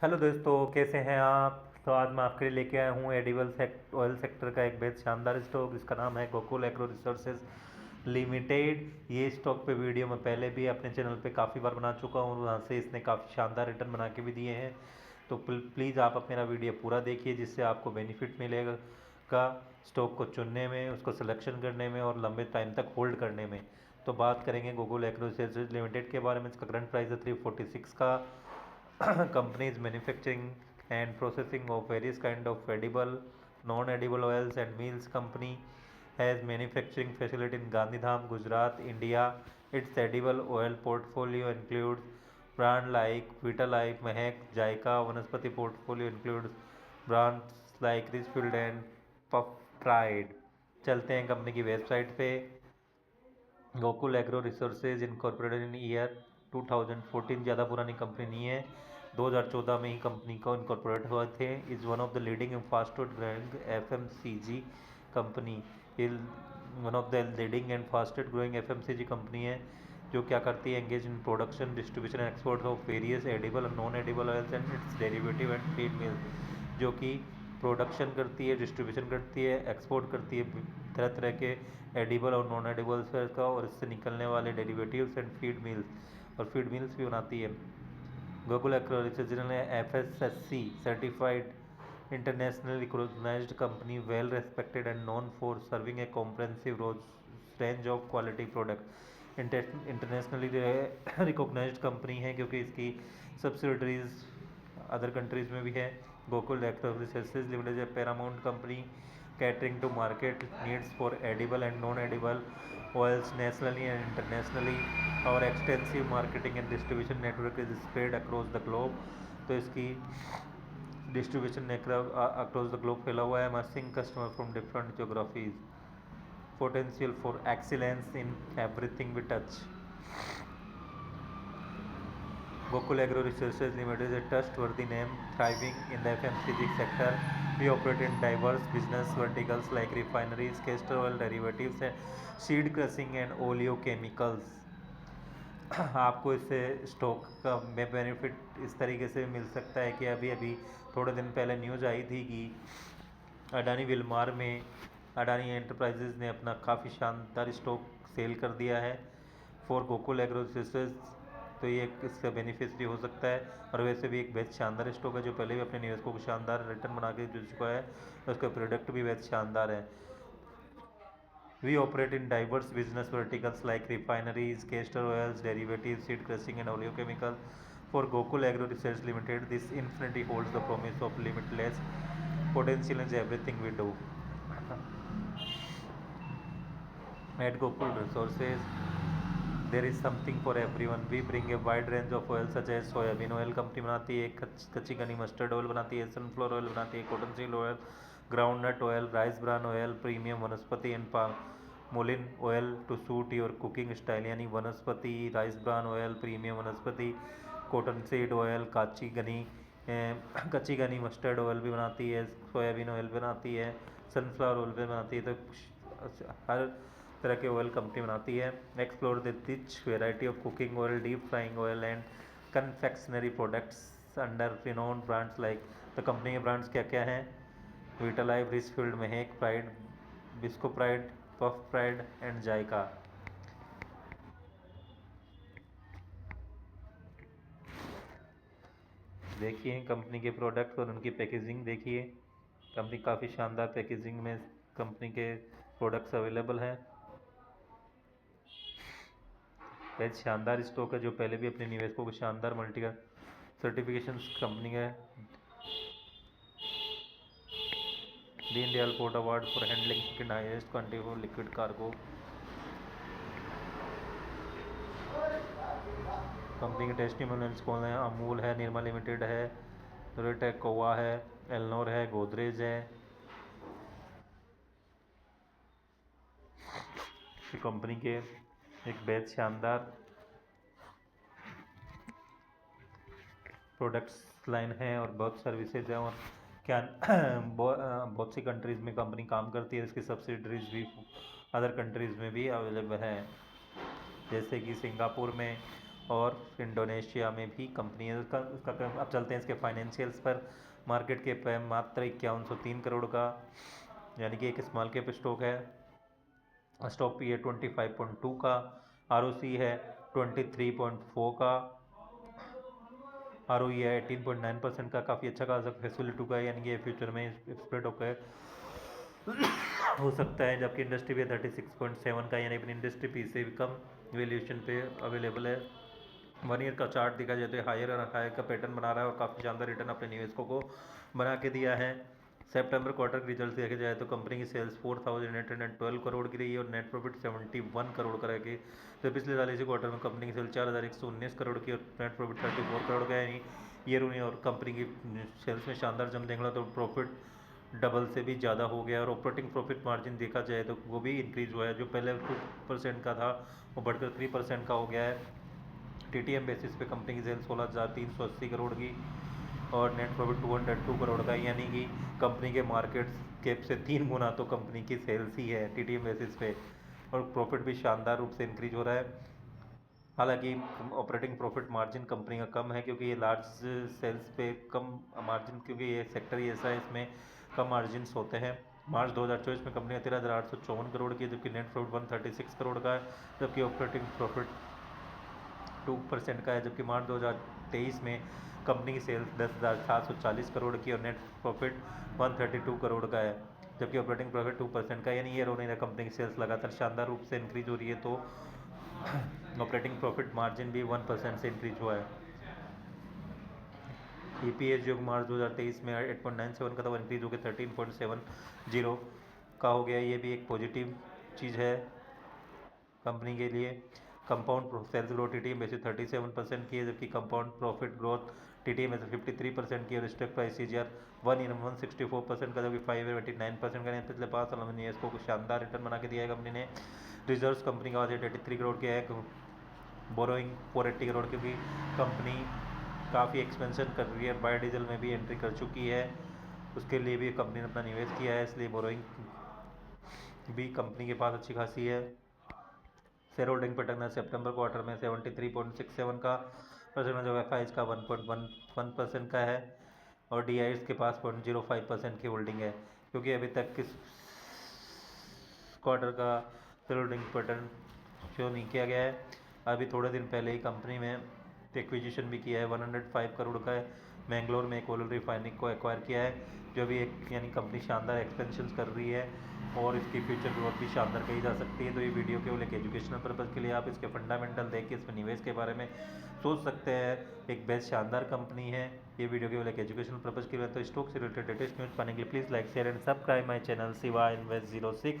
Hello दोस्तों, कैसे हैं आप। तो आज मैं आपके लिए लेके आया हूँ एडिबल ऑयल सेक्टर का एक बेहद शानदार स्टॉक जिसका नाम है गोकुल एग्रो रिसोर्सेज लिमिटेड। ये स्टॉक पे वीडियो मैं पहले भी अपने चैनल पे काफ़ी बार बना चुका हूँ और वहाँ से इसने काफ़ी शानदार रिटर्न बना के भी दिए हैं। तो प्लीज़ आप अब मेरा वीडियो पूरा देखिए जिससे आपको बेनिफिट मिलेगा का स्टॉक को चुनने में, उसको सिलेक्शन करने में और लंबे टाइम तक होल्ड करने में। तो बात करेंगे गोकुल एग्रो रिसोर्सेज लिमिटेड के बारे में। इसका करंट प्राइस है 346 का। company is manufacturing and processing of various kind of edible, non-edible oils and meals. Company has manufacturing facility in Gandhidham, Gujarat, India. Its edible oil portfolio includes brand like Vitalife, Mehak, Jaika. Vanaspati portfolio includes brands like Richfield and Puff Pride. चलते हैं company की website पे। Gokul agro resources incorporated in year 2014, ज़्यादा पुरानी company नहीं है, 2014 में ही company को इनकॉर्पोरेट हुए थे। Is one of the leading and fast growing FMCG company. One of the leading and fastest growing FMCG company है जो क्या करती है, engage in production, distribution and export of various edible और non edible oils and its derivative and feed mill, जो कि production करती है, डिस्ट्रीब्यूशन करती है, एक्सपोर्ट करती है तरह तरह के एडिबल और नॉन एडिबल्स का, और इससे निकलने वाले डेरिवेटिव्स एंड फीड मिल्स भी बनाती है। गोकुल एग्रो रिसर्च ने FSSC certified international recognised company, well respected and known for serving a comprehensive range of quality product. Internationally recognised company है क्योंकि इसकी सब्सिडरीज अदर कंट्रीज में भी है। गोकुल एग्रो रिसोर्सेज लिमिटेड है paramount company catering to market needs for edible and non edible oils nationally and internationally. Our extensive marketing and distribution network is spread across the globe. तो इसकी distribution across the globe फैला हुआ है। Nursing customer from different geographies, potential for excellence in everything we touch. Gokul Agro Resources Limited is a trustworthy name thriving in the FMCG sector. We operate in diverse business verticals like refineries, castor oil derivatives, seed crushing and oleochemicals. आपको इससे stock का में benefit इस तरीके से मिल सकता है कि अभी अभी थोड़े दिन पहले न्यूज़ आई थी कि अडानी विलमार में अडानी एंटरप्राइजेज ने अपना काफ़ी शानदार स्टॉक सेल कर दिया है फॉर गोकुल एग्रो रिसोर्सेज। तो ये इसका बेनिफिशियरी हो सकता है। और वैसे भी एक बेहद शानदार स्टॉक है जो पहले भी अपने निवेशकों को शानदार रिटर्न बना के दे चुका है, उसका प्रोडक्ट भी बेहद शानदार है। We operate in diverse business verticals like refineries, castor oils, derivatives, seed crushing and oleochemicals. For Gokul Agro Research Limited, this infinity holds the promise of limitless potential in everything we do. At Gokul Resources, there is something for everyone. We bring a wide range of oils such as soybean oil company बनाती है, कच्ची ghani mustard oil बनाती है, sunflower oil बनाती है, cotton seed oil, groundnut oil, rice bran oil, premium vanaspati and palmolein oil to suit your cooking style, यानी vanaspati rice bran oil, premium vanaspati cotton seed oil, kachchi ghani mustard oil भी बनाती है, सोयाबीन ऑयल बनाती है, सनफ्लावर ऑयल भी बनाती है। तो हर तरह के ऑयल कंपनी बनाती है। Explore the rich variety of cooking oil, deep frying oil and confectionery products under renowned brands like. तो कंपनी के ब्रांड्स क्या क्या हैं? Vitalife, Richfield, Mahak, Pride, Bisco Pride, Puff Pride and Zaika. देखिए कंपनी के प्रोडक्ट और उनकी पैकेजिंग देखिए। कंपनी काफ़ी शानदार पैकेजिंग में कंपनी के प्रोडक्ट्स अवेलेबल हैं। बहुत शानदार स्टॉक है जो पहले भी अपने निवेशकों को शानदार मल्टी सर्टिफिकेशन कंपनी है। Deen Dayal port award for handling second highest quantity for liquid cargo. Company के टेस्टिमोनियल्स कौन है? अमूल है, निर्मा लिमिटेड है, रेट है, कोवा है, एलनोर है, गोदरेज है। कंपनी के एक बेहद शानदार प्रोडक्ट्स लाइन है और बहुत सर्विसेज है, और क्या बहुत सी कंट्रीज़ में कंपनी काम करती है। इसकी सब्सिडरीज भी अदर कंट्रीज़ में भी अवेलेबल है, जैसे कि सिंगापुर में और इंडोनेशिया में भी कंपनी है। अब चलते हैं इसके फाइनेंशियल्स पर। मार्केट कैप है मात्र 5103 करोड़ का, यानी कि एक स्मॉल कैप स्टॉक है। स्टॉक पी है 25.2 का, ROC है 23.4 का, ROE है 18.9% का, काफ़ी अच्छा खासा फैसिलिटी का है, यानी कि ये फ्यूचर में स्प्रेड होकर हो सकता है। जबकि इंडस्ट्री पे 36.7 का, यानी अपनी इंडस्ट्री पी से भी कम वैल्यूएशन पे अवेलेबल है। 1 ईयर का चार्ट देखा जाए तो हायर और हायर का पैटर्न बना रहा है और काफ़ी शानदार रिटर्न अपने निवेशकों को बना के दिया है। सितंबर क्वार्टर के रिजल्ट देखे जाए तो कंपनी की सेल्स 4812 करोड़ की रही है और नेट प्रॉफिट 71 करोड़ का रही। तो पिछले साल इसी क्वार्टर में कंपनी की सेल 4119 करोड़ की और नेट प्रॉफिट 34 करोड़ का, यानी ईयर ऑन ईयर कंपनी की सेल्स में शानदार जम देखना, तो प्रॉफिट डबल से भी ज़्यादा हो गया। और ऑपरेटिंग प्रॉफिट मार्जिन देखा जाए तो वो भी इंक्रीज हुआ है, जो पहले 2% का था वो बढ़कर 3% का हो गया है। TTM बेसिस पे कंपनी की सेल 16,380 करोड़ की और नेट प्रॉफिट 202 करोड़ का, यानी कि कंपनी के मार्केट कैप से 3 गुना तो कंपनी की सेल्स ही है TTM बेसिस पे। और प्रॉफिट भी शानदार रूप से इंक्रीज हो रहा है। हालांकि ऑपरेटिंग प्रॉफिट मार्जिन कंपनी का कम है, क्योंकि ये लार्ज सेल्स पे कम मार्जिन, क्योंकि ये सेक्टर ही ऐसा है इसमें कम मार्जिन होते हैं। मार्च 2024 में कंपनी का 13,854 करोड़ की, जबकि नेट प्रॉफिट 136 करोड़ का है, जबकि ऑपरेटिंग प्रॉफिट 2% का है। जबकि मार्च 2023 में कंपनी की सेल्स 10,740 करोड़ की और नेट प्रॉफिट 132 करोड़ का है, जबकि ऑपरेटिंग प्रॉफिट 2% का, यानी ईयर ऑन ईयर कंपनी की सेल्स लगातार शानदार रूप से इंक्रीज हो रही है, तो ऑपरेटिंग प्रॉफिट मार्जिन भी 1% से इंक्रीज हुआ है। EPS जो मार्च 2023 में 8.97 का था वो इंक्रीज होकर 13.70 का हो गया। ये भी एक पॉजिटिव चीज़ है कंपनी के लिए। Compound sales growth TTM basis 37% की है, जबकि कंपाउंड प्रॉफिट ग्रोथ TTM में 53% की है और स्टॉक प्राइस CAGR 1 ईयर 164% का, जबकि 5 ईयर 89% का। पिछले 5 सालों में निवेश को शानदार रिटर्न बना के दिया है कंपनी ने। रिजर्व्स कंपनी का 83 करोड़ के है, बोरोइंग 480 करोड़, क्योंकि कंपनी काफ़ी एक्सपेंशन कर रही है, बायोडीजल में भी एंट्री कर चुकी है, उसके लिए भी कंपनी ने अपना निवेश किया है, इसलिए बोरोइंग भी कंपनी के पास अच्छी खासी है। शेयर होल्डिंग पैटर्न है सितंबर क्वार्टर में 73.67 का परसेंटेज ऑफ FIs का 1.11% का है और DIs के पास 0.05% की होल्डिंग है, क्योंकि अभी तक किस क्वार्टर का शेयर होल्डिंग पैटर्न शो नहीं किया गया है। अभी थोड़े दिन पहले ही कंपनी में एक्विजिशन भी किया है 105 करोड़ का है, मैंगलोर में एक ऑयल रिफाइनरी को एक्वायर किया है, जो भी एक यानी कंपनी शानदार एक्सपेंशन कर रही है और इसकी फ्यूचर ग्रोथ भी शानदार कही जा सकती है। तो ये वीडियो केवल एक एजुकेशनल पर्पज़ के लिए, आप इसके फंडामेंटल देख के इसमें निवेश के बारे में सोच सकते हैं। एक बेस्ट शानदार कंपनी है, ये वीडियो केवल एक एजुकेशनल पर्पज़ के लिए। तो स्टॉक से रिलेटेड लेटेस्ट न्यूज़ पाने के लिए please like share and subscribe my channel Shiva invest 06।